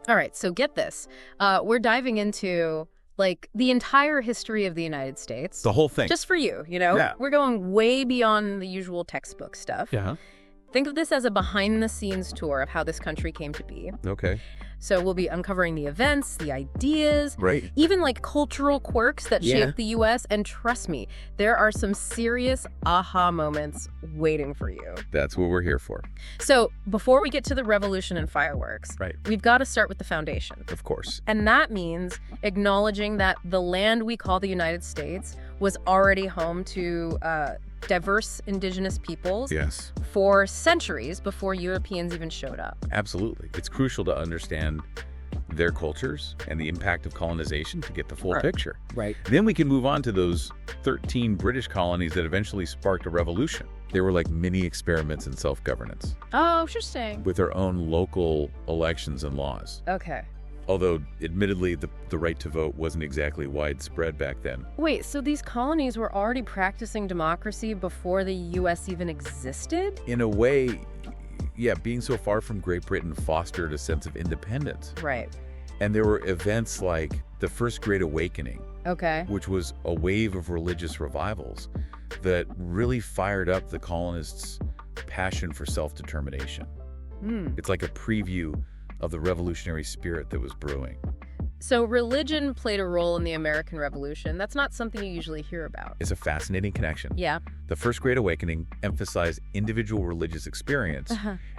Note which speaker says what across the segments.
Speaker 1: All right, so get this. We're diving into, like, the entire history of the United States.
Speaker 2: The whole thing.
Speaker 1: Just for you, you know?
Speaker 2: Yeah.
Speaker 1: We're going way beyond the usual textbook stuff.
Speaker 2: Yeah.
Speaker 1: Think of this as a behind-the-scenes tour of how this country came to be.
Speaker 2: Okay.
Speaker 1: So we'll be uncovering the events, the ideas,
Speaker 2: Right.
Speaker 1: even like cultural quirks that
Speaker 2: Yeah.
Speaker 1: shaped the U.S. And trust me, there are some serious aha moments waiting for you.
Speaker 2: That's what we're here for.
Speaker 1: So before we get to the revolution and fireworks,
Speaker 2: Right.
Speaker 1: we've got to start with the foundation.
Speaker 2: Of course.
Speaker 1: And that means acknowledging that the land we call the United States was already home to diverse indigenous peoples
Speaker 2: Yes.
Speaker 1: for centuries before Europeans even showed up.
Speaker 2: Absolutely. It's crucial to understand their cultures and the impact of colonization to get the full
Speaker 1: Sure.
Speaker 2: picture.
Speaker 1: Right.
Speaker 2: Then we can move on to those 13 British colonies that eventually sparked a revolution. They were like mini experiments in self-governance
Speaker 1: Oh, interesting.
Speaker 2: with their own local elections and laws.
Speaker 1: Okay.
Speaker 2: Although, admittedly, the right to vote wasn't exactly widespread back then.
Speaker 1: Wait, so these colonies were already practicing democracy before the U.S. even existed?
Speaker 2: In a way, yeah, being so far from Great Britain fostered a sense of independence.
Speaker 1: Right.
Speaker 2: And there were events like the First Great Awakening,
Speaker 1: Okay.
Speaker 2: which was a wave of religious revivals that really fired up the colonists' passion for self-determination. It's like a preview of the revolutionary spirit that was brewing.
Speaker 1: So religion played a role in the American Revolution. That's not something you usually hear about.
Speaker 2: It's a fascinating connection.
Speaker 1: Yeah.
Speaker 2: The First Great Awakening emphasized individual religious experience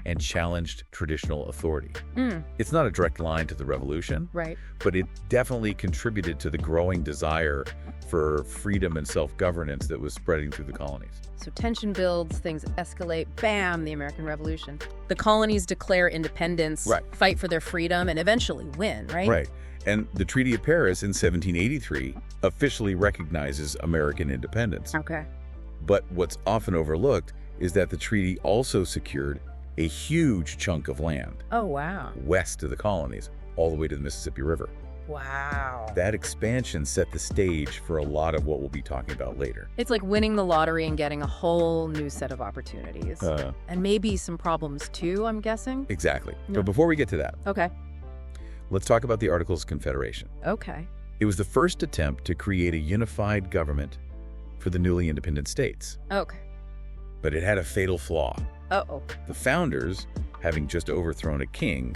Speaker 2: and challenged traditional authority. It's not a direct line to the revolution,
Speaker 1: Right.
Speaker 2: but it definitely contributed to the growing desire for freedom and self-governance that was spreading through the colonies.
Speaker 1: So tension builds, things escalate, bam, the American Revolution. The colonies declare independence,
Speaker 2: Right.
Speaker 1: fight for their freedom, and eventually win, right?
Speaker 2: Right. And the Treaty of Paris in 1783 officially recognizes American independence.
Speaker 1: Okay.
Speaker 2: But what's often overlooked is that the treaty also secured a huge chunk of land
Speaker 1: Oh, wow.
Speaker 2: west of the colonies, all the way to the Mississippi River.
Speaker 1: Wow.
Speaker 2: That expansion set the stage for a lot of what we'll be talking about later.
Speaker 1: It's like winning the lottery and getting a whole new set of opportunities. And maybe some problems too, I'm guessing?
Speaker 2: Exactly.
Speaker 1: Yeah.
Speaker 2: But before we get to that,
Speaker 1: Okay.
Speaker 2: let's talk about the Articles of Confederation.
Speaker 1: Okay.
Speaker 2: It was the first attempt to create a unified government for the newly independent states.
Speaker 1: Okay.
Speaker 2: But it had a fatal flaw.
Speaker 1: Uh-oh.
Speaker 2: The founders, having just overthrown a king,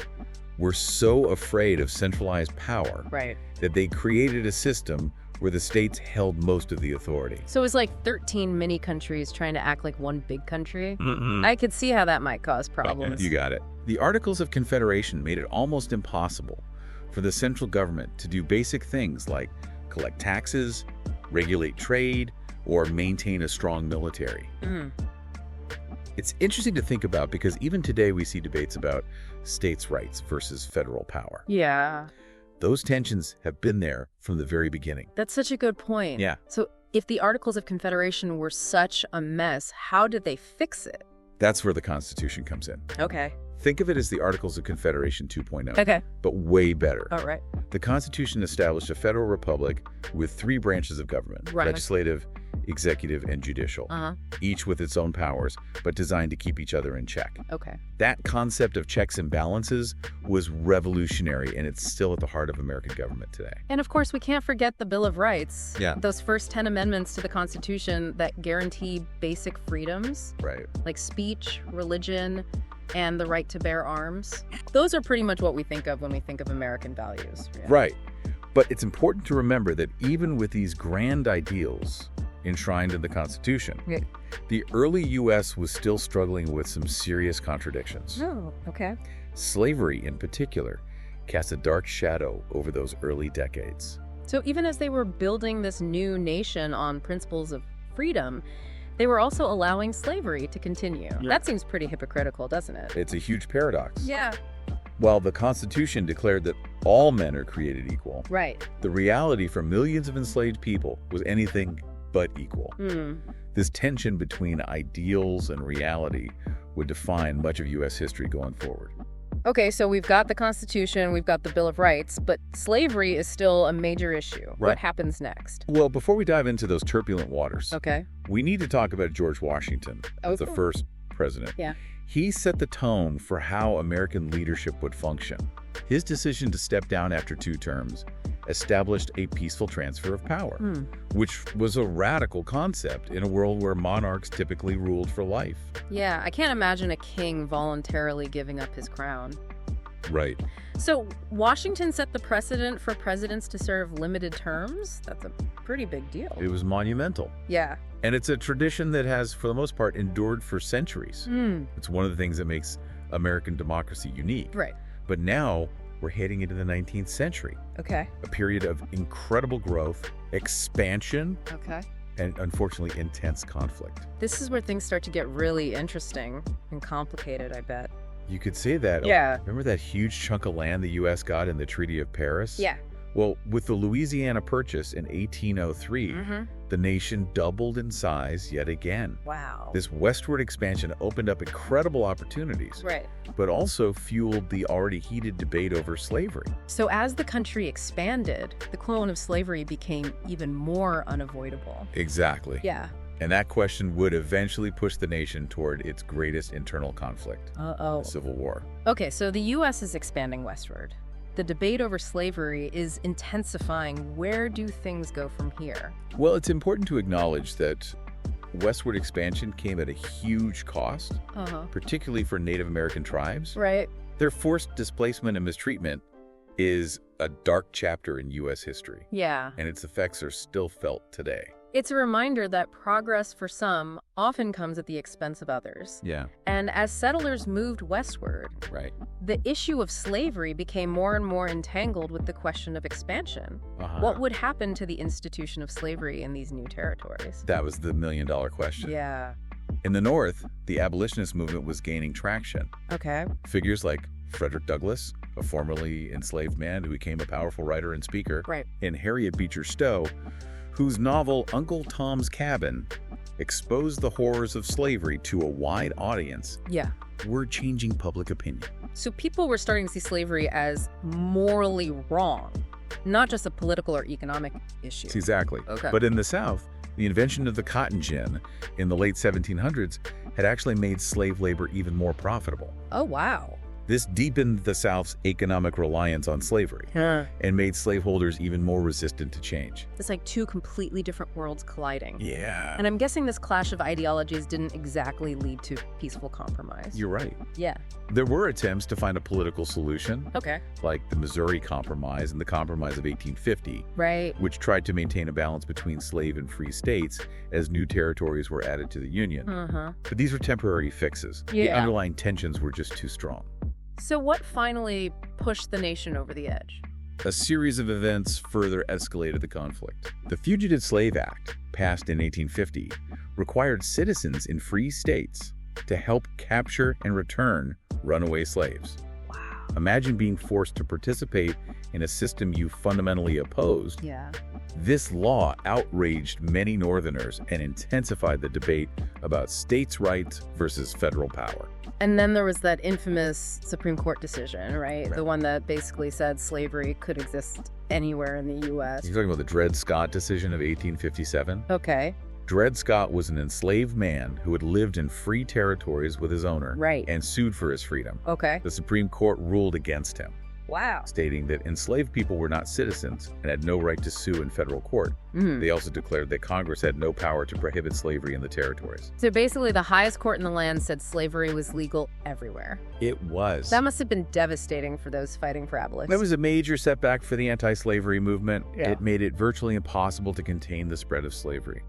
Speaker 2: were so afraid of centralized power
Speaker 1: Right.
Speaker 2: that they created a system where the states held most of the authority.
Speaker 1: So it was like 13 mini countries trying to act like one big country. I could see how that might cause problems.
Speaker 2: You got it. The Articles of Confederation made it almost impossible for the central government to do basic things like collect taxes, regulate trade, or maintain a strong military. It's interesting to think about because even today we see debates about states' rights versus federal power.
Speaker 1: Yeah.
Speaker 2: Those tensions have been there from the very beginning.
Speaker 1: That's such a good point.
Speaker 2: Yeah.
Speaker 1: So if the Articles of Confederation were such a mess, how did they fix it?
Speaker 2: That's where the Constitution comes in.
Speaker 1: Okay.
Speaker 2: Think of it as the Articles of Confederation 2.0,
Speaker 1: Okay.
Speaker 2: but way better.
Speaker 1: All right.
Speaker 2: The Constitution established a federal republic with 3 branches of government,
Speaker 1: Right.
Speaker 2: legislative, executive, and judicial, each with its own powers, but designed to keep each other in check.
Speaker 1: Okay.
Speaker 2: That concept of checks and balances was revolutionary, and it's still at the heart of American government today.
Speaker 1: And of course, we can't forget the Bill of Rights.
Speaker 2: Yeah.
Speaker 1: Those first 10 amendments to the Constitution that guarantee basic freedoms,
Speaker 2: Right.
Speaker 1: like speech, religion, and the right to bear arms. Those are pretty much what we think of when we think of American values. Yeah.
Speaker 2: Right. But it's important to remember that even with these grand ideals enshrined in the Constitution, the early U.S. was still struggling with some serious contradictions.
Speaker 1: Oh, okay.
Speaker 2: Slavery, in particular, cast a dark shadow over those early decades.
Speaker 1: So even as they were building this new nation on principles of freedom, they were also allowing slavery to continue.
Speaker 2: Yeah.
Speaker 1: That seems pretty hypocritical, doesn't it?
Speaker 2: It's a huge paradox.
Speaker 1: Yeah.
Speaker 2: While the Constitution declared that all men are created equal,
Speaker 1: Right.
Speaker 2: the reality for millions of enslaved people was anything but equal. This tension between ideals and reality would define much of U.S. history going forward.
Speaker 1: Okay, so we've got the Constitution, we've got the Bill of Rights, but slavery is still a major issue.
Speaker 2: Right.
Speaker 1: What happens next?
Speaker 2: Well, before we dive into those turbulent waters,
Speaker 1: Okay.
Speaker 2: we need to talk about George Washington as the
Speaker 1: Okay.
Speaker 2: first president.
Speaker 1: Yeah.
Speaker 2: He set the tone for how American leadership would function. His decision to step down after 2 terms established a peaceful transfer of power, which was a radical concept in a world where monarchs typically ruled for life.
Speaker 1: Yeah, I can't imagine a king voluntarily giving up his crown.
Speaker 2: Right.
Speaker 1: So Washington set the precedent for presidents to serve limited terms? That's a pretty big deal.
Speaker 2: It was monumental.
Speaker 1: Yeah.
Speaker 2: And it's a tradition that has, for the most part, endured for centuries. It's one of the things that makes American democracy unique.
Speaker 1: Right.
Speaker 2: But now we're heading into the 19th century,
Speaker 1: Okay.
Speaker 2: a period of incredible growth, expansion,
Speaker 1: Okay.
Speaker 2: and unfortunately intense conflict.
Speaker 1: This is where things start to get really interesting and complicated, I bet.
Speaker 2: You could say that.
Speaker 1: Yeah.
Speaker 2: Remember that huge chunk of land the U.S. got in the Treaty of Paris?
Speaker 1: Yeah.
Speaker 2: Well, with the Louisiana Purchase in 1803, the nation doubled in size yet again.
Speaker 1: Wow.
Speaker 2: This westward expansion opened up incredible opportunities,
Speaker 1: Right.
Speaker 2: but also fueled the already heated debate over slavery.
Speaker 1: So as the country expanded, the clone of slavery became even more unavoidable.
Speaker 2: Exactly.
Speaker 1: Yeah.
Speaker 2: And that question would eventually push the nation toward its greatest internal conflict,
Speaker 1: Uh-oh.
Speaker 2: the Civil War.
Speaker 1: Okay, so the U.S. is expanding westward. The debate over slavery is intensifying. Where do things go from here?
Speaker 2: Well, it's important to acknowledge that westward expansion came at a huge cost, particularly for Native American tribes.
Speaker 1: Right.
Speaker 2: Their forced displacement and mistreatment is a dark chapter in U.S. history,
Speaker 1: Yeah.
Speaker 2: and its effects are still felt today.
Speaker 1: It's a reminder that progress for some often comes at the expense of others.
Speaker 2: Yeah,
Speaker 1: And as settlers moved westward,
Speaker 2: right.
Speaker 1: the issue of slavery became more and more entangled with the question of expansion. What would happen to the institution of slavery in these new territories?
Speaker 2: That was the million-dollar question.
Speaker 1: Yeah.
Speaker 2: In the North, the abolitionist movement was gaining traction.
Speaker 1: Okay.
Speaker 2: Figures like Frederick Douglass, a formerly enslaved man who became a powerful writer and speaker,
Speaker 1: Right.
Speaker 2: and Harriet Beecher Stowe, whose novel Uncle Tom's Cabin exposed the horrors of slavery to a wide audience,
Speaker 1: Yeah.
Speaker 2: were changing public opinion.
Speaker 1: So people were starting to see slavery as morally wrong, not just a political or economic issue.
Speaker 2: Exactly.
Speaker 1: Okay.
Speaker 2: But in the South, the invention of the cotton gin in the late 1700s had actually made slave labor even more profitable.
Speaker 1: Oh, wow.
Speaker 2: This deepened the South's economic reliance on slavery and made slaveholders even more resistant to change.
Speaker 1: It's like two completely different worlds colliding.
Speaker 2: Yeah.
Speaker 1: And I'm guessing this clash of ideologies didn't exactly lead to peaceful compromise.
Speaker 2: You're right.
Speaker 1: Yeah.
Speaker 2: There were attempts to find a political solution,
Speaker 1: Okay.
Speaker 2: like the Missouri Compromise and the Compromise of 1850,
Speaker 1: Right.
Speaker 2: which tried to maintain a balance between slave and free states as new territories were added to the Union. But these were temporary fixes. The
Speaker 1: Yeah.
Speaker 2: underlying tensions were just too strong.
Speaker 1: So what finally pushed the nation over the edge?
Speaker 2: A series of events further escalated the conflict. The Fugitive Slave Act, passed in 1850, required citizens in free states to help capture and return runaway slaves.
Speaker 1: Wow.
Speaker 2: Imagine being forced to participate in a system you fundamentally opposed.
Speaker 1: Yeah.
Speaker 2: This law outraged many Northerners and intensified the debate about states' rights versus federal power.
Speaker 1: And then there was that infamous Supreme Court decision, right?
Speaker 2: Right.
Speaker 1: The one that basically said slavery could exist anywhere in the U.S.
Speaker 2: You're talking about the Dred Scott decision of 1857?
Speaker 1: Okay.
Speaker 2: Dred Scott was an enslaved man who had lived in free territories with his owner
Speaker 1: Right.
Speaker 2: and sued for his freedom.
Speaker 1: Okay.
Speaker 2: The Supreme Court ruled against him,
Speaker 1: Wow.
Speaker 2: stating that enslaved people were not citizens and had no right to sue in federal court. They also declared that Congress had no power to prohibit slavery in the territories.
Speaker 1: So basically the highest court in the land said slavery was legal everywhere.
Speaker 2: It was.
Speaker 1: That must have been devastating for those fighting for abolition.
Speaker 2: That was a major setback for the anti-slavery movement.
Speaker 1: Yeah.
Speaker 2: It made it virtually impossible to contain the spread of slavery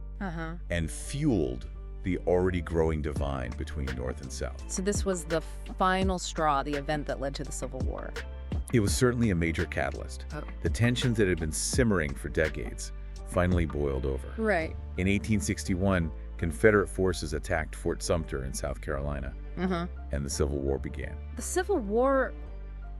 Speaker 2: and fueled the already growing divide between North and South.
Speaker 1: So this was the final straw, the event that led to the Civil War.
Speaker 2: It was certainly a major catalyst.
Speaker 1: Oh.
Speaker 2: The tensions that had been simmering for decades finally boiled over.
Speaker 1: Right.
Speaker 2: In 1861, Confederate forces attacked Fort Sumter in South Carolina, and the Civil War began.
Speaker 1: The Civil War,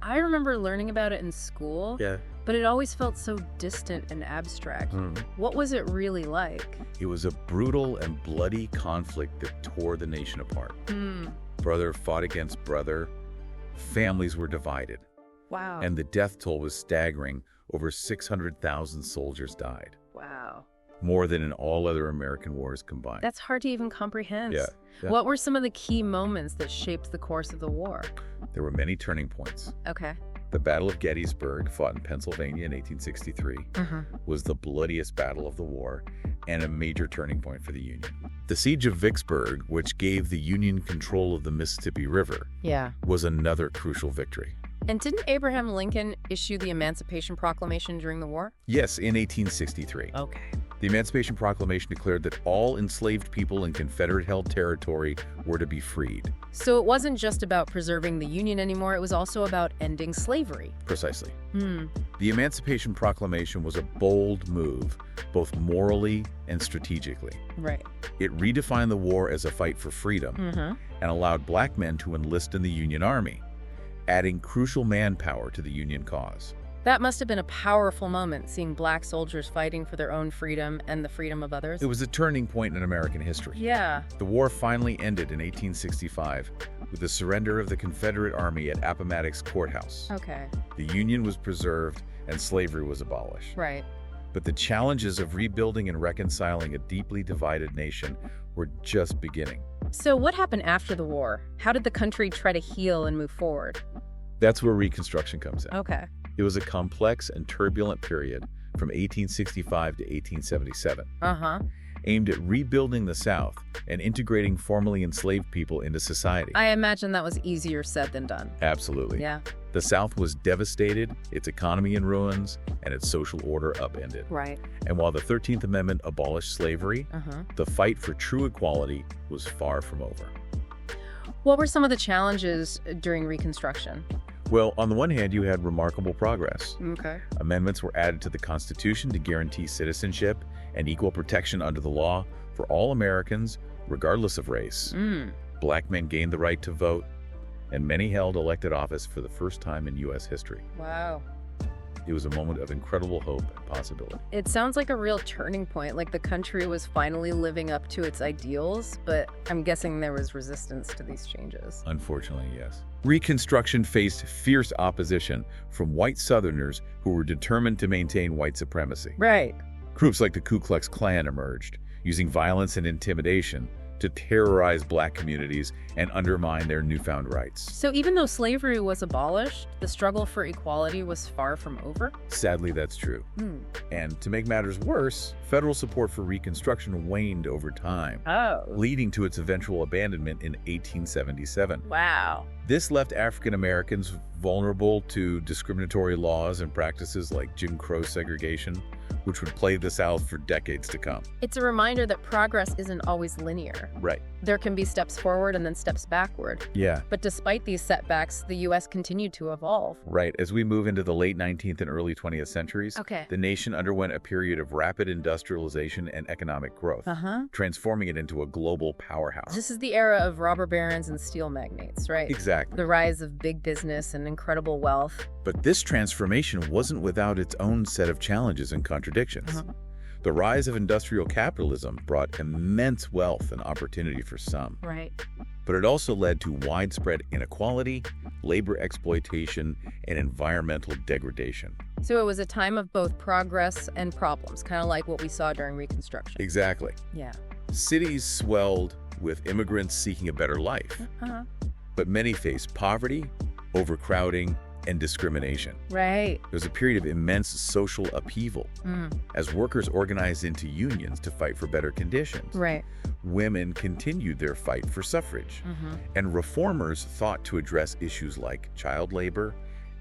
Speaker 1: I remember learning about it in school,
Speaker 2: Yeah.
Speaker 1: but it always felt so distant and abstract. What was it really like?
Speaker 2: It was a brutal and bloody conflict that tore the nation apart. Brother fought against brother. Families were divided.
Speaker 1: Wow.
Speaker 2: And the death toll was staggering. Over 600,000 soldiers died,
Speaker 1: Wow.
Speaker 2: more than in all other American wars combined.
Speaker 1: That's hard to even comprehend.
Speaker 2: Yeah.
Speaker 1: What were some of the key moments that shaped the course of the war?
Speaker 2: There were many turning points.
Speaker 1: Okay.
Speaker 2: The Battle of Gettysburg, fought in Pennsylvania in 1863, was the bloodiest battle of the war and a major turning point for the Union. The Siege of Vicksburg, which gave the Union control of the Mississippi River, was another crucial victory.
Speaker 1: And didn't Abraham Lincoln issue the Emancipation Proclamation during the war?
Speaker 2: Yes, in 1863.
Speaker 1: Okay.
Speaker 2: The Emancipation Proclamation declared that all enslaved people in Confederate-held territory were to be freed.
Speaker 1: So it wasn't just about preserving the Union anymore, it was also about ending slavery.
Speaker 2: Precisely. The Emancipation Proclamation was a bold move, both morally and strategically.
Speaker 1: Right.
Speaker 2: It redefined the war as a fight for freedom and allowed black men to enlist in the Union Army, adding crucial manpower to the Union cause.
Speaker 1: That must have been a powerful moment, seeing black soldiers fighting for their own freedom and the freedom of others.
Speaker 2: It was a turning point in American history.
Speaker 1: Yeah.
Speaker 2: The war finally ended in 1865 with the surrender of the Confederate Army at Appomattox Courthouse.
Speaker 1: Okay.
Speaker 2: The Union was preserved and slavery was abolished.
Speaker 1: Right.
Speaker 2: But the challenges of rebuilding and reconciling a deeply divided nation were just beginning.
Speaker 1: So what happened after the war? How did the country try to heal and move forward?
Speaker 2: That's where Reconstruction comes in.
Speaker 1: Okay.
Speaker 2: It was a complex and turbulent period from 1865 to 1877, aimed at rebuilding the South and integrating formerly enslaved people into society.
Speaker 1: I imagine that was easier said than done.
Speaker 2: Absolutely.
Speaker 1: Yeah.
Speaker 2: The South was devastated, its economy in ruins, and its social order upended.
Speaker 1: Right.
Speaker 2: And while the 13th Amendment abolished slavery, the fight for true equality was far from over.
Speaker 1: What were some of the challenges during Reconstruction?
Speaker 2: Well, on the one hand, you had remarkable progress.
Speaker 1: Okay.
Speaker 2: Amendments were added to the Constitution to guarantee citizenship and equal protection under the law for all Americans, regardless of race. Black men gained the right to vote, and many held elected office for the first time in U.S. history.
Speaker 1: Wow.
Speaker 2: It was a moment of incredible hope and possibility.
Speaker 1: It sounds like a real turning point, like the country was finally living up to its ideals, but I'm guessing there was resistance to these changes.
Speaker 2: Unfortunately, yes. Reconstruction faced fierce opposition from white Southerners who were determined to maintain white supremacy.
Speaker 1: Right.
Speaker 2: Groups like the Ku Klux Klan emerged, using violence and intimidation to terrorize black communities and undermine their newfound rights.
Speaker 1: So even though slavery was abolished, the struggle for equality was far from over?
Speaker 2: Sadly, that's true. And to make matters worse, federal support for Reconstruction waned over time, leading to its eventual abandonment in 1877.
Speaker 1: Wow.
Speaker 2: This left African Americans vulnerable to discriminatory laws and practices like Jim Crow segregation, which would plague the South for decades to come.
Speaker 1: It's a reminder that progress isn't always linear.
Speaker 2: Right.
Speaker 1: There can be steps forward and then steps backward.
Speaker 2: Yeah.
Speaker 1: But despite these setbacks, the U.S. continued to evolve.
Speaker 2: Right. As we move into the late 19th and early 20th centuries,
Speaker 1: Okay.
Speaker 2: the nation underwent a period of rapid industrialization and economic growth, transforming it into a global powerhouse.
Speaker 1: This is the era of robber barons and steel magnates, right?
Speaker 2: Exactly.
Speaker 1: The rise of big business and incredible wealth.
Speaker 2: But this transformation wasn't without its own set of challenges and contradictions. The rise of industrial capitalism brought immense wealth and opportunity for some.
Speaker 1: Right.
Speaker 2: But it also led to widespread inequality, labor exploitation, and environmental degradation.
Speaker 1: So it was a time of both progress and problems, kind of like what we saw during Reconstruction.
Speaker 2: Exactly.
Speaker 1: Yeah.
Speaker 2: Cities swelled with immigrants seeking a better life, but many faced poverty, overcrowding, and discrimination.
Speaker 1: Right.
Speaker 2: There was a period of immense social upheaval as workers organized into unions to fight for better conditions.
Speaker 1: Right.
Speaker 2: Women continued their fight for suffrage, and reformers thought to address issues like child labor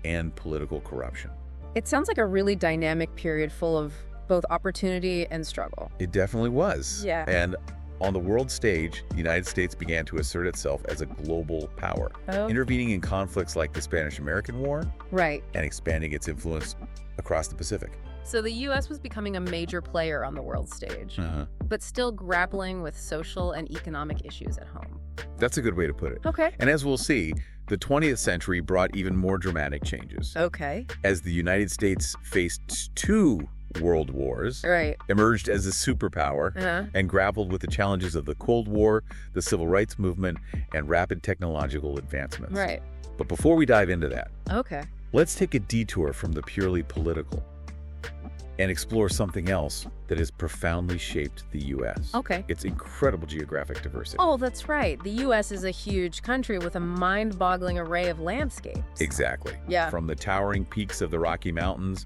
Speaker 2: and political corruption.
Speaker 1: It sounds like a really dynamic period full of both opportunity and struggle.
Speaker 2: It definitely was.
Speaker 1: Yeah.
Speaker 2: And on the world stage, the United States began to assert itself as a global power, intervening in conflicts like the Spanish-American War,
Speaker 1: Right.
Speaker 2: and expanding its influence across the Pacific.
Speaker 1: So the U.S. was becoming a major player on the world stage, but still grappling with social and economic issues at home.
Speaker 2: That's a good way to put it.
Speaker 1: Okay.
Speaker 2: And as we'll see, the 20th century brought even more dramatic changes.
Speaker 1: Okay.
Speaker 2: As the United States faced two world wars,
Speaker 1: Right.
Speaker 2: emerged as a superpower, and grappled with the challenges of the Cold War, the Civil Rights Movement, and rapid technological advancements.
Speaker 1: Right.
Speaker 2: But before we dive into that,
Speaker 1: Okay.
Speaker 2: let's take a detour from the purely political. and explore something else that has profoundly shaped the U.S.
Speaker 1: Okay.
Speaker 2: Its incredible geographic diversity.
Speaker 1: Oh, that's right. The U.S. is a huge country with a mind-boggling array of landscapes.
Speaker 2: Exactly.
Speaker 1: Yeah.
Speaker 2: From the towering peaks of the Rocky Mountains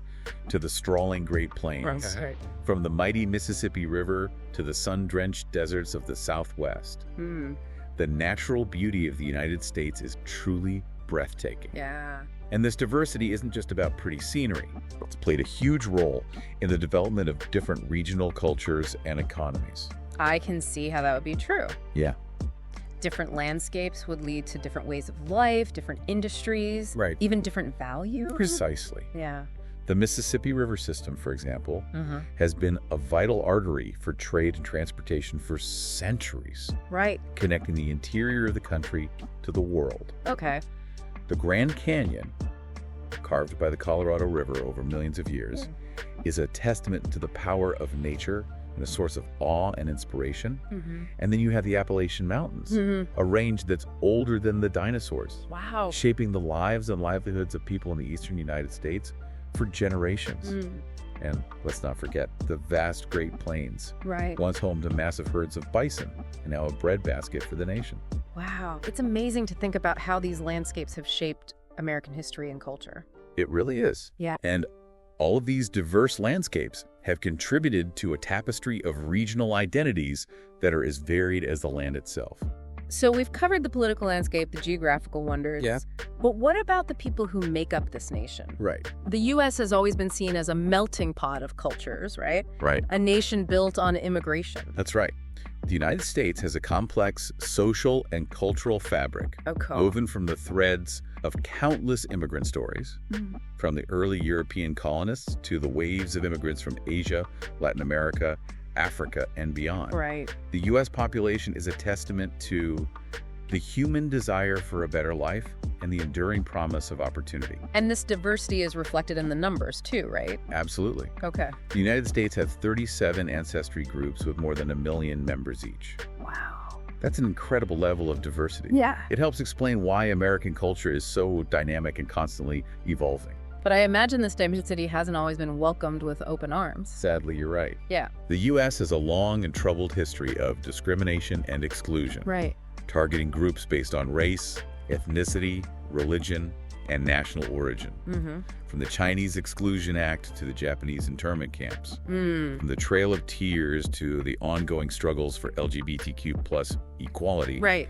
Speaker 2: to the sprawling Great Plains.
Speaker 1: Right.
Speaker 2: From the mighty Mississippi River to the sun-drenched deserts of the Southwest. The natural beauty of the United States is truly breathtaking.
Speaker 1: Yeah.
Speaker 2: And this diversity isn't just about pretty scenery. It's played a huge role in the development of different regional cultures and economies.
Speaker 1: I can see how that would be true.
Speaker 2: Yeah.
Speaker 1: Different landscapes would lead to different ways of life, different industries,
Speaker 2: Right.
Speaker 1: even different values.
Speaker 2: Precisely.
Speaker 1: Yeah.
Speaker 2: The Mississippi River system, for example, has been a vital artery for trade and transportation for centuries,
Speaker 1: Right.
Speaker 2: connecting the interior of the country to the world.
Speaker 1: Okay.
Speaker 2: The Grand Canyon, carved by the Colorado River over millions of years, is a testament to the power of nature and a source of awe and inspiration. And then you have the Appalachian Mountains, a range that's older than the dinosaurs,
Speaker 1: Wow.
Speaker 2: shaping the lives and livelihoods of people in the eastern United States for generations. And let's not forget the vast Great Plains,
Speaker 1: Right.
Speaker 2: once home to massive herds of bison and now a breadbasket for the nation.
Speaker 1: Wow. It's amazing to think about how these landscapes have shaped American history and culture.
Speaker 2: It really is.
Speaker 1: Yeah.
Speaker 2: And all of these diverse landscapes have contributed to a tapestry of regional identities that are as varied as the land itself.
Speaker 1: So we've covered the political landscape, the geographical wonders.
Speaker 2: Yeah.
Speaker 1: But what about the people who make up this nation?
Speaker 2: Right.
Speaker 1: The U.S. has always been seen as a melting pot of cultures, right?
Speaker 2: Right.
Speaker 1: A nation built on immigration.
Speaker 2: That's right. The United States has a complex social and cultural fabric
Speaker 1: Okay.
Speaker 2: woven from the threads of countless immigrant stories, from the early European colonists to the waves of immigrants from Asia, Latin America, Africa, and beyond.
Speaker 1: Right.
Speaker 2: The U.S. population is a testament to the human desire for a better life and the enduring promise of opportunity.
Speaker 1: And this diversity is reflected in the numbers too, right?
Speaker 2: Absolutely.
Speaker 1: Okay.
Speaker 2: The United States has 37 ancestry groups with more than 1 million members each.
Speaker 1: Wow.
Speaker 2: That's an incredible level of diversity.
Speaker 1: Yeah.
Speaker 2: It helps explain why American culture is so dynamic and constantly evolving.
Speaker 1: But I imagine this diversity hasn't always been welcomed with open arms.
Speaker 2: Sadly, you're right.
Speaker 1: Yeah.
Speaker 2: The U.S. has a long and troubled history of discrimination and exclusion,
Speaker 1: Right.
Speaker 2: targeting groups based on race, ethnicity, religion, and national origin. From the Chinese Exclusion Act to the Japanese internment camps, from the Trail of Tears to the ongoing struggles for LGBTQ+ equality,
Speaker 1: Right.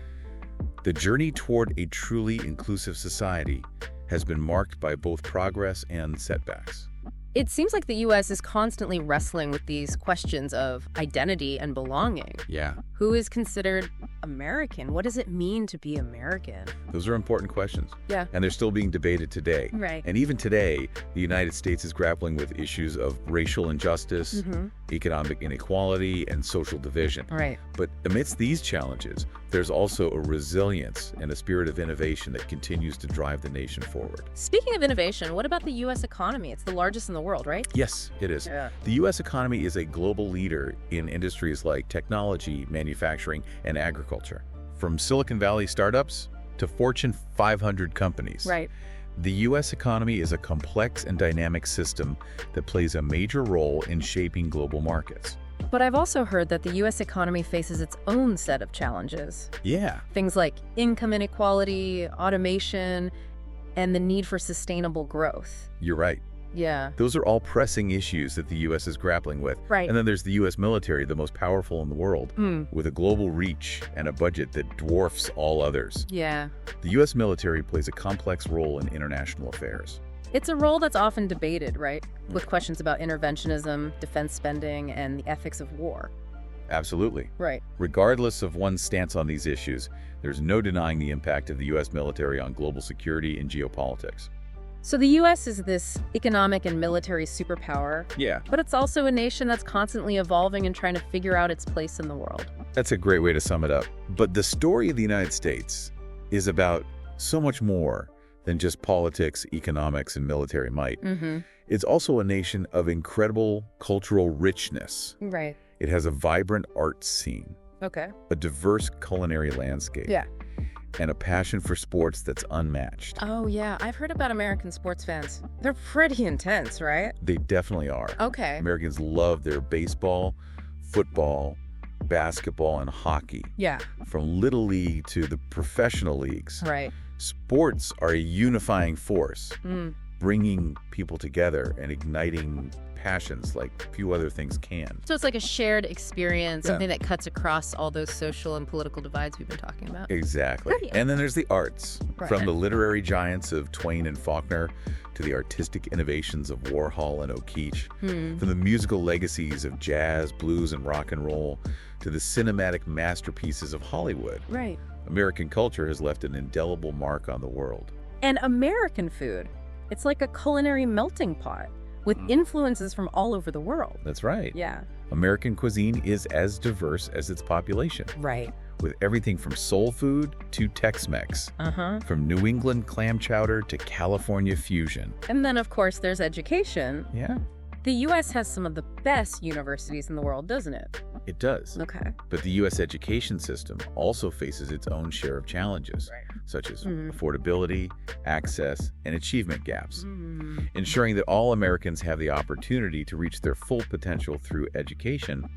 Speaker 2: the journey toward a truly inclusive society has been marked by both progress and setbacks.
Speaker 1: It seems like the U.S. is constantly wrestling with these questions of identity and belonging.
Speaker 2: Yeah.
Speaker 1: Who is considered American? What does it mean to be American?
Speaker 2: Those are important questions.
Speaker 1: Yeah.
Speaker 2: And they're still being debated today.
Speaker 1: Right.
Speaker 2: And even today, the United States is grappling with issues of racial injustice, economic inequality, and social division.
Speaker 1: Right.
Speaker 2: But amidst these challenges, there's also a resilience and a spirit of innovation that continues to drive the nation forward.
Speaker 1: Speaking of innovation, what about the U.S. economy? It's the largest in the world, right?
Speaker 2: Yes, it is.
Speaker 1: Yeah.
Speaker 2: The U.S. economy is a global leader in industries like technology, manufacturing, and agriculture. From Silicon Valley startups to Fortune 500 companies.
Speaker 1: Right.
Speaker 2: The U.S. economy is a complex and dynamic system that plays a major role in shaping global markets.
Speaker 1: But I've also heard that the U.S. economy faces its own set of challenges.
Speaker 2: Yeah.
Speaker 1: Things like income inequality, automation, and the need for sustainable growth.
Speaker 2: You're right.
Speaker 1: Yeah.
Speaker 2: Those are all pressing issues that the U.S. is grappling with.
Speaker 1: Right.
Speaker 2: And then there's the U.S. military, the most powerful in the world, with a global reach and a budget that dwarfs all others.
Speaker 1: Yeah.
Speaker 2: The U.S. military plays a complex role in international affairs.
Speaker 1: It's a role that's often debated, right? With questions about interventionism, defense spending, and the ethics of war.
Speaker 2: Absolutely.
Speaker 1: Right.
Speaker 2: Regardless of one's stance on these issues, there's no denying the impact of the U.S. military on global security and geopolitics.
Speaker 1: So the U.S. is this economic and military superpower,
Speaker 2: Yeah.
Speaker 1: but it's also a nation that's constantly evolving and trying to figure out its place in the world.
Speaker 2: That's a great way to sum it up. But the story of the United States is about so much more than just politics, economics, and military might. It's also a nation of incredible cultural richness.
Speaker 1: Right.
Speaker 2: It has a vibrant art scene,
Speaker 1: Okay.
Speaker 2: a diverse culinary landscape,
Speaker 1: Yeah.
Speaker 2: and a passion for sports that's unmatched.
Speaker 1: Oh, yeah. I've heard about American sports fans. They're pretty intense, right?
Speaker 2: They definitely are.
Speaker 1: Okay.
Speaker 2: Americans love their baseball, football, basketball, and hockey.
Speaker 1: Yeah.
Speaker 2: From Little League to the professional leagues.
Speaker 1: Right.
Speaker 2: Sports are a unifying force, bringing people together and igniting passions like few other things can.
Speaker 1: So it's like a shared experience,
Speaker 2: Yeah.
Speaker 1: something that cuts across all those social and political divides we've been talking about.
Speaker 2: Exactly.
Speaker 1: Brilliant.
Speaker 2: And then there's the arts,
Speaker 1: Right.
Speaker 2: from the literary giants of Twain and Faulkner to the artistic innovations of Warhol and O'Keefe, from the musical legacies of jazz, blues, and rock and roll to the cinematic masterpieces of Hollywood.
Speaker 1: Right.
Speaker 2: American culture has left an indelible mark on the world.
Speaker 1: And American food, it's like a culinary melting pot with influences from all over the world.
Speaker 2: That's right.
Speaker 1: Yeah.
Speaker 2: American cuisine is as diverse as its population,
Speaker 1: Right.
Speaker 2: with everything from soul food to Tex-Mex, from New England clam chowder to California fusion.
Speaker 1: And then, of course, there's education.
Speaker 2: Yeah,
Speaker 1: The U.S. has some of the best universities in the world, doesn't it?
Speaker 2: it does.
Speaker 1: Okay.
Speaker 2: But the U.S. education system also faces its own share of challenges, such as affordability, access, and achievement gaps. Ensuring that all Americans have the opportunity to reach their full potential through education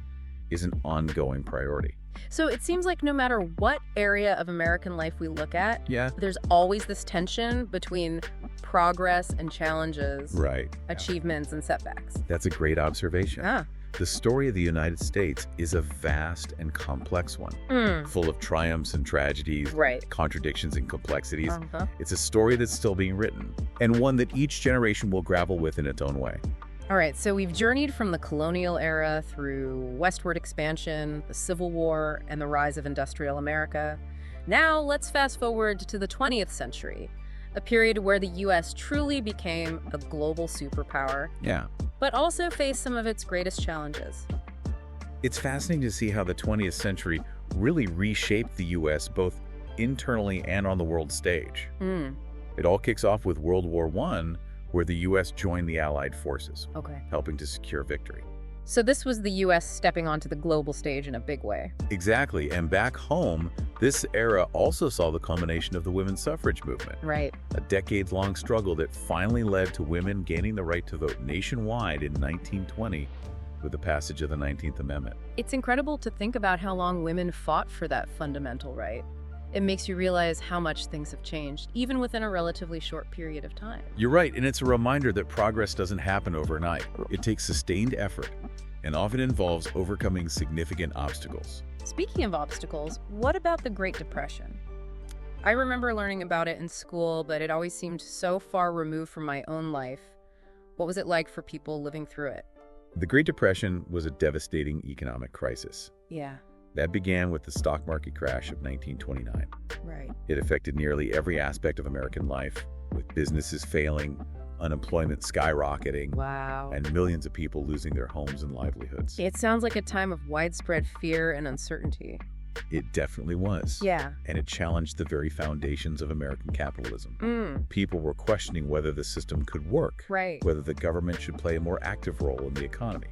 Speaker 2: is an ongoing priority.
Speaker 1: So it seems like no matter what area of American life we look at,
Speaker 2: Yeah.
Speaker 1: there's always this tension between progress and challenges,
Speaker 2: Right.
Speaker 1: achievements and setbacks.
Speaker 2: That's a great observation.
Speaker 1: Ah.
Speaker 2: The story of the United States is a vast and complex one, full of triumphs and tragedies,
Speaker 1: Right.
Speaker 2: contradictions and complexities. It's a story that's still being written, and one that each generation will grapple with in its own way.
Speaker 1: All right, so we've journeyed from the colonial era through westward expansion, the Civil War, and the rise of industrial America. Now let's fast forward to the 20th century, a period where the U.S. truly became a global superpower,
Speaker 2: Yeah.
Speaker 1: but also faced some of its greatest challenges.
Speaker 2: It's fascinating to see how the 20th century really reshaped the U.S. both internally and on the world stage. It all kicks off with World War I, where the U.S. joined the Allied forces,
Speaker 1: Okay.
Speaker 2: helping to secure victory.
Speaker 1: So this was the U.S. stepping onto the global stage in a big way.
Speaker 2: Exactly, and back home, this era also saw the culmination of the women's suffrage movement,
Speaker 1: Right.
Speaker 2: a decades-long struggle that finally led to women gaining the right to vote nationwide in 1920 with the passage of the 19th Amendment.
Speaker 1: It's incredible to think about how long women fought for that fundamental right. It makes you realize how much things have changed, even within a relatively short period of time.
Speaker 2: You're right, and it's a reminder that progress doesn't happen overnight. It takes sustained effort and often involves overcoming significant obstacles.
Speaker 1: Speaking of obstacles, what about the Great Depression? I remember learning about it in school, but it always seemed so far removed from my own life. What was it like for people living through it?
Speaker 2: The Great Depression was a devastating economic crisis.
Speaker 1: Yeah,
Speaker 2: That began with the stock market crash of 1929.
Speaker 1: right.
Speaker 2: It affected nearly every aspect of American life, with businesses failing, unemployment skyrocketing,
Speaker 1: Wow.
Speaker 2: and millions of people losing their homes and livelihoods.
Speaker 1: It sounds like a time of widespread fear and uncertainty.
Speaker 2: It definitely was.
Speaker 1: Yeah.
Speaker 2: And it challenged the very foundations of American capitalism. People were questioning whether the system could work,
Speaker 1: Right.
Speaker 2: whether the government should play a more active role in the economy.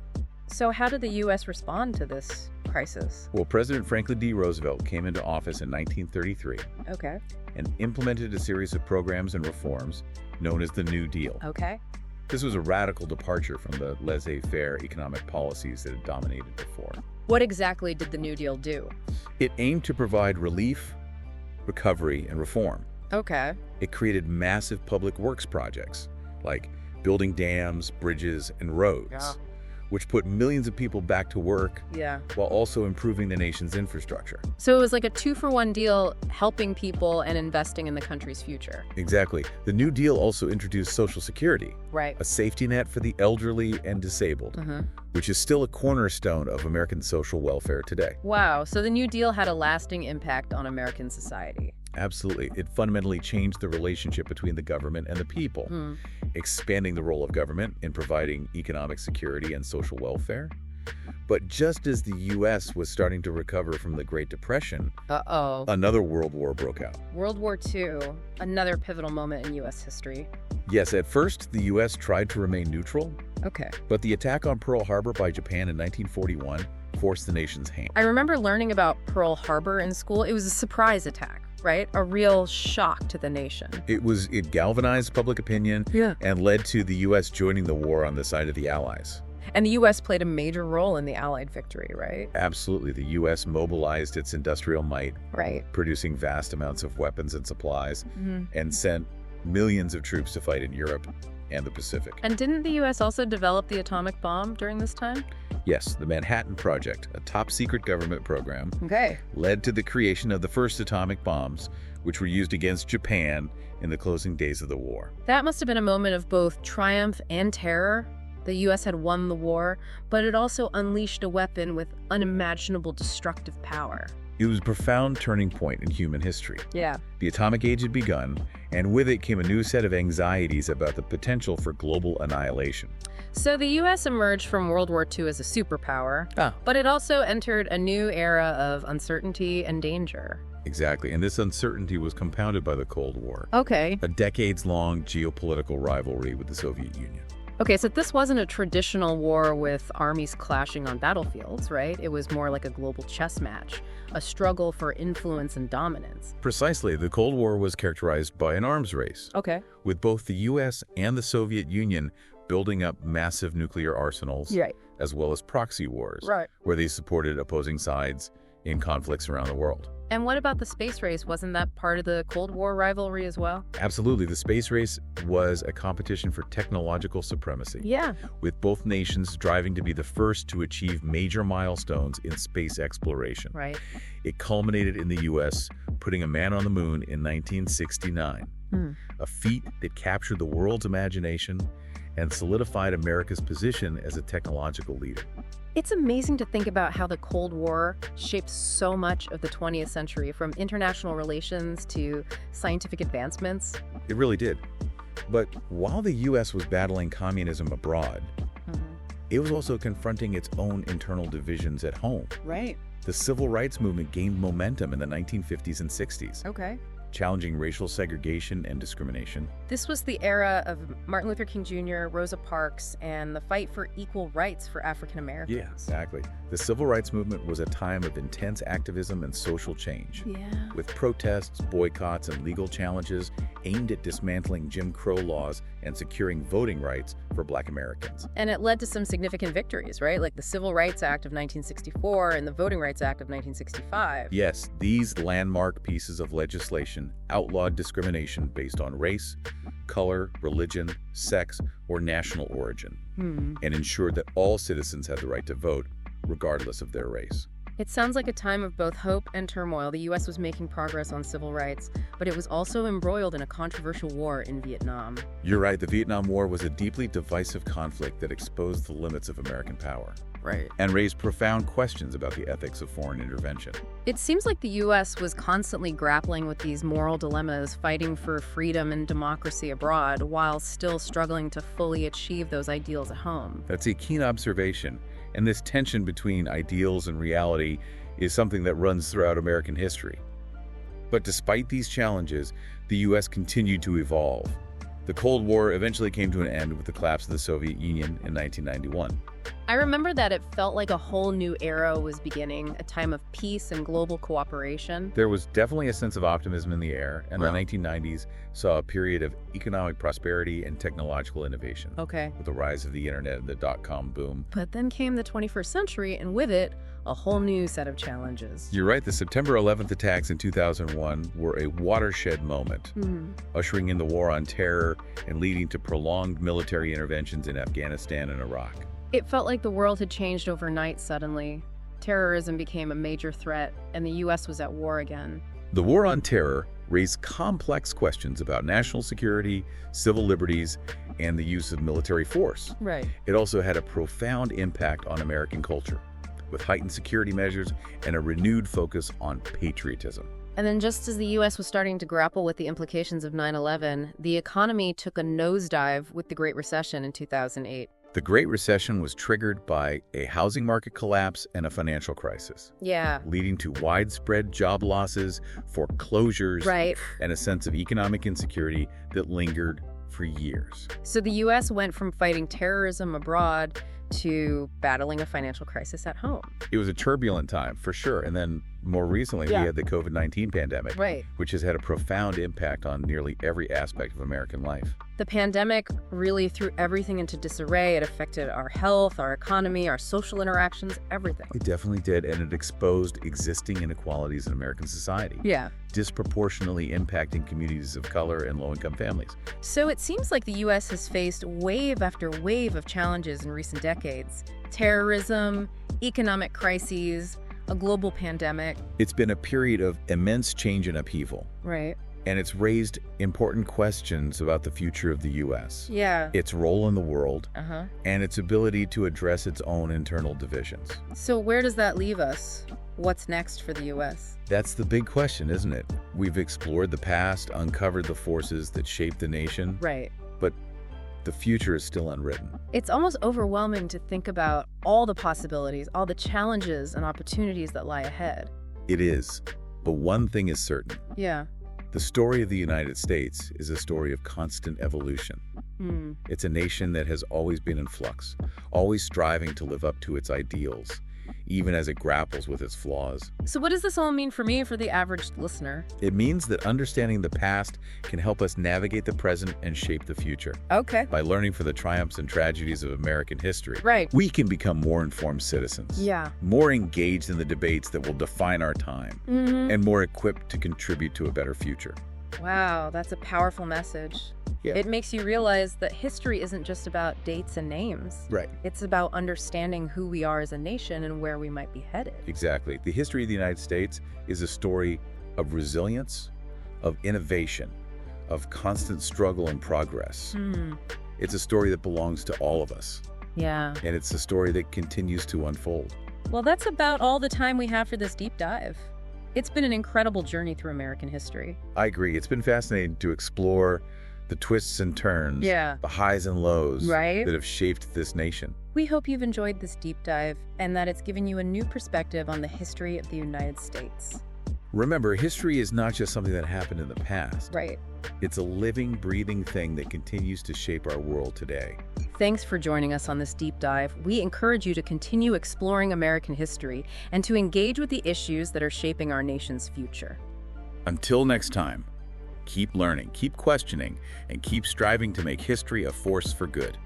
Speaker 1: So how did the U.S. respond to this crisis?
Speaker 2: Well, President Franklin D. Roosevelt came into office in 1933
Speaker 1: Okay.
Speaker 2: and implemented a series of programs and reforms known as the New Deal.
Speaker 1: Okay.
Speaker 2: This was a radical departure from the laissez-faire economic policies that had dominated before.
Speaker 1: What exactly did the New Deal do?
Speaker 2: It aimed to provide relief, recovery, and reform.
Speaker 1: Okay.
Speaker 2: It created massive public works projects, like building dams, bridges, and roads, which put millions of people back to work
Speaker 1: Yeah.
Speaker 2: while also improving the nation's infrastructure.
Speaker 1: So it was like a 2-for-1 deal, helping people and investing in the country's future.
Speaker 2: Exactly. The New Deal also introduced Social Security,
Speaker 1: Right.
Speaker 2: a safety net for the elderly and disabled, which is still a cornerstone of American social welfare today.
Speaker 1: Wow. So the New Deal had a lasting impact on American society.
Speaker 2: Absolutely. It fundamentally changed the relationship between the government and the people, expanding the role of government in providing economic security and social welfare. But just as the U.S. was starting to recover from the Great Depression,
Speaker 1: Uh-oh.
Speaker 2: another world war broke out.
Speaker 1: World War II, another pivotal moment in U.S. history.
Speaker 2: Yes, at first, the U.S. tried to remain neutral,
Speaker 1: Okay.
Speaker 2: but the attack on Pearl Harbor by Japan in 1941 forced the nation's hand.
Speaker 1: I remember learning about Pearl Harbor in school. It was a surprise attack, right? A real shock to the nation.
Speaker 2: It galvanized public opinion
Speaker 1: Yeah.
Speaker 2: and led to the U.S. joining the war on the side of the Allies.
Speaker 1: And the U.S. played a major role in the Allied victory, right?
Speaker 2: Absolutely. The U.S. mobilized its industrial might,
Speaker 1: Right.
Speaker 2: producing vast amounts of weapons and supplies, and sent millions of troops to fight in Europe and the Pacific.
Speaker 1: And didn't the U.S. also develop the atomic bomb during this time?
Speaker 2: Yes, the Manhattan Project, a top-secret government program,
Speaker 1: Okay.
Speaker 2: led to the creation of the first atomic bombs, which were used against Japan in the closing days of the war.
Speaker 1: That must have been a moment of both triumph and terror. The U.S. had won the war, but it also unleashed a weapon with unimaginable destructive power.
Speaker 2: It was a profound turning point in human history.
Speaker 1: Yeah.
Speaker 2: The atomic age had begun, and with it came a new set of anxieties about the potential for global annihilation.
Speaker 1: So the U.S. emerged from World War II as a superpower, but it also entered a new era of uncertainty and danger.
Speaker 2: Exactly, and this uncertainty was compounded by the Cold War,
Speaker 1: Okay.
Speaker 2: a decades-long geopolitical rivalry with the Soviet Union.
Speaker 1: Okay, so this wasn't a traditional war with armies clashing on battlefields, right? It was more like a global chess match, a struggle for influence and dominance.
Speaker 2: Precisely, the Cold War was characterized by an arms race,
Speaker 1: Okay.
Speaker 2: with both the U.S. and the Soviet Union building up massive nuclear arsenals,
Speaker 1: Right.
Speaker 2: as well as proxy wars,
Speaker 1: Right.
Speaker 2: where they supported opposing sides in conflicts around the world.
Speaker 1: And what about the space race? Wasn't that part of the Cold War rivalry as well?
Speaker 2: Absolutely, the space race was a competition for technological supremacy,
Speaker 1: Yeah.
Speaker 2: with both nations striving to be the first to achieve major milestones in space exploration.
Speaker 1: Right.
Speaker 2: It culminated in the U.S. putting a man on the moon in 1969, a feat that captured the world's imagination and solidified America's position as a technological leader.
Speaker 1: It's amazing to think about how the Cold War shaped so much of the 20th century, from international relations to scientific advancements.
Speaker 2: It really did. But while the U.S. was battling communism abroad, it was also confronting its own internal divisions at home.
Speaker 1: Right.
Speaker 2: The civil rights movement gained momentum in the 1950s and 60s,
Speaker 1: Okay.
Speaker 2: challenging racial segregation and discrimination.
Speaker 1: This was the era of Martin Luther King Jr., Rosa Parks, and the fight for equal rights for African Americans.
Speaker 2: Yeah, exactly. The civil rights movement was a time of intense activism and social change,
Speaker 1: Yeah.
Speaker 2: with protests, boycotts, and legal challenges aimed at dismantling Jim Crow laws and securing voting rights for Black Americans.
Speaker 1: And it led to some significant victories, right? Like the Civil Rights Act of 1964 and the Voting Rights Act of 1965.
Speaker 2: Yes, these landmark pieces of legislation outlawed discrimination based on race, color, religion, sex, or national origin, and ensured that all citizens had the right to vote, regardless of their race.
Speaker 1: It sounds like a time of both hope and turmoil. The U.S. was making progress on civil rights, but it was also embroiled in a controversial war in Vietnam.
Speaker 2: You're right, the Vietnam War was a deeply divisive conflict that exposed the limits of American power
Speaker 1: Right.
Speaker 2: and raised profound questions about the ethics of foreign intervention.
Speaker 1: It seems like the U.S. was constantly grappling with these moral dilemmas, fighting for freedom and democracy abroad, while still struggling to fully achieve those ideals at home.
Speaker 2: That's a keen observation, and this tension between ideals and reality is something that runs throughout American history. But despite these challenges, the U.S. continued to evolve. The Cold War eventually came to an end with the collapse of the Soviet Union in 1991.
Speaker 1: I remember that it felt like a whole new era was beginning, a time of peace and global cooperation.
Speaker 2: There was definitely a sense of optimism in the air, and
Speaker 1: Wow.
Speaker 2: the 1990s saw a period of economic prosperity and technological innovation,
Speaker 1: Okay.
Speaker 2: with the rise of the internet and the dot-com boom.
Speaker 1: But then came the 21st century, and with it, a whole new set of challenges.
Speaker 2: You're right, the September 11th attacks in 2001 were a watershed moment, ushering in the war on terror and leading to prolonged military interventions in Afghanistan and Iraq.
Speaker 1: It felt like the world had changed overnight suddenly. Terrorism became a major threat, and the U.S. was at war again.
Speaker 2: The war on terror raised complex questions about national security, civil liberties, and the use of military force.
Speaker 1: Right.
Speaker 2: It also had a profound impact on American culture, with heightened security measures and a renewed focus on patriotism.
Speaker 1: And then just as the U.S. was starting to grapple with the implications of 9/11, the economy took a nosedive with the Great Recession in 2008.
Speaker 2: The Great Recession was triggered by a housing market collapse and a financial crisis,
Speaker 1: Yeah.
Speaker 2: leading to widespread job losses, foreclosures,
Speaker 1: Right.
Speaker 2: and a sense of economic insecurity that lingered for years.
Speaker 1: So the U.S. went from fighting terrorism abroad to battling a financial crisis at home.
Speaker 2: It was a turbulent time, for sure, and then more recently,
Speaker 1: Yeah.
Speaker 2: we had the COVID-19 pandemic,
Speaker 1: Right.
Speaker 2: which has had a profound impact on nearly every aspect of American life.
Speaker 1: The pandemic really threw everything into disarray. It affected our health, our economy, our social interactions, everything.
Speaker 2: It definitely did, and it exposed existing inequalities in American society,
Speaker 1: Yeah.
Speaker 2: disproportionately impacting communities of color and low-income families.
Speaker 1: So it seems like the U.S. has faced wave after wave of challenges in recent decades. Terrorism, economic crises, a global pandemic.
Speaker 2: It's been a period of immense change and upheaval,
Speaker 1: Right.
Speaker 2: and it's raised important questions about the future of the U.S.,
Speaker 1: Yeah.
Speaker 2: its role in the world,
Speaker 1: Uh-huh.
Speaker 2: and its ability to address its own internal divisions.
Speaker 1: So where does that leave us? What's next for the U.S.?
Speaker 2: That's the big question, isn't it? We've explored the past, uncovered the forces that shaped the nation,
Speaker 1: Right.
Speaker 2: but the future is still unwritten.
Speaker 1: It's almost overwhelming to think about all the possibilities, all the challenges and opportunities that lie ahead.
Speaker 2: It is, but one thing is certain.
Speaker 1: Yeah.
Speaker 2: The story of the United States is a story of constant evolution.
Speaker 1: Hmm.
Speaker 2: It's a nation that has always been in flux, always striving to live up to its ideals, even as it grapples with its flaws.
Speaker 1: So what does this all mean for me, for the average listener?
Speaker 2: It means that understanding the past can help us navigate the present and shape the future.
Speaker 1: Okay.
Speaker 2: By learning from the triumphs and tragedies of American history,
Speaker 1: Right.
Speaker 2: we can become more informed citizens,
Speaker 1: Yeah.
Speaker 2: more engaged in the debates that will define our time,
Speaker 1: Mm-hmm.
Speaker 2: and more equipped to contribute to a better future.
Speaker 1: Wow, that's a powerful message.
Speaker 2: Yeah.
Speaker 1: It makes you realize that history isn't just about dates and names.
Speaker 2: Right.
Speaker 1: It's about understanding who we are as a nation and where we might be headed.
Speaker 2: Exactly. The history of the United States is a story of resilience, of innovation, of constant struggle and progress.
Speaker 1: Hmm.
Speaker 2: It's a story that belongs to all of us,
Speaker 1: Yeah.
Speaker 2: and it's a story that continues to unfold.
Speaker 1: Well, that's about all the time we have for this deep dive. It's been an incredible journey through American history.
Speaker 2: I agree. It's been fascinating to explore the twists and turns,
Speaker 1: Yeah.
Speaker 2: the highs and lows
Speaker 1: Right.
Speaker 2: that have shaped this nation.
Speaker 1: We hope you've enjoyed this deep dive and that it's given you a new perspective on the history of the United States.
Speaker 2: Remember, history is not just something that happened in the past.
Speaker 1: Right.
Speaker 2: It's a living, breathing thing that continues to shape our world today.
Speaker 1: Thanks for joining us on this deep dive. We encourage you to continue exploring American history and to engage with the issues that are shaping our nation's future.
Speaker 2: Until next time, keep learning, keep questioning, and keep striving to make history a force for good.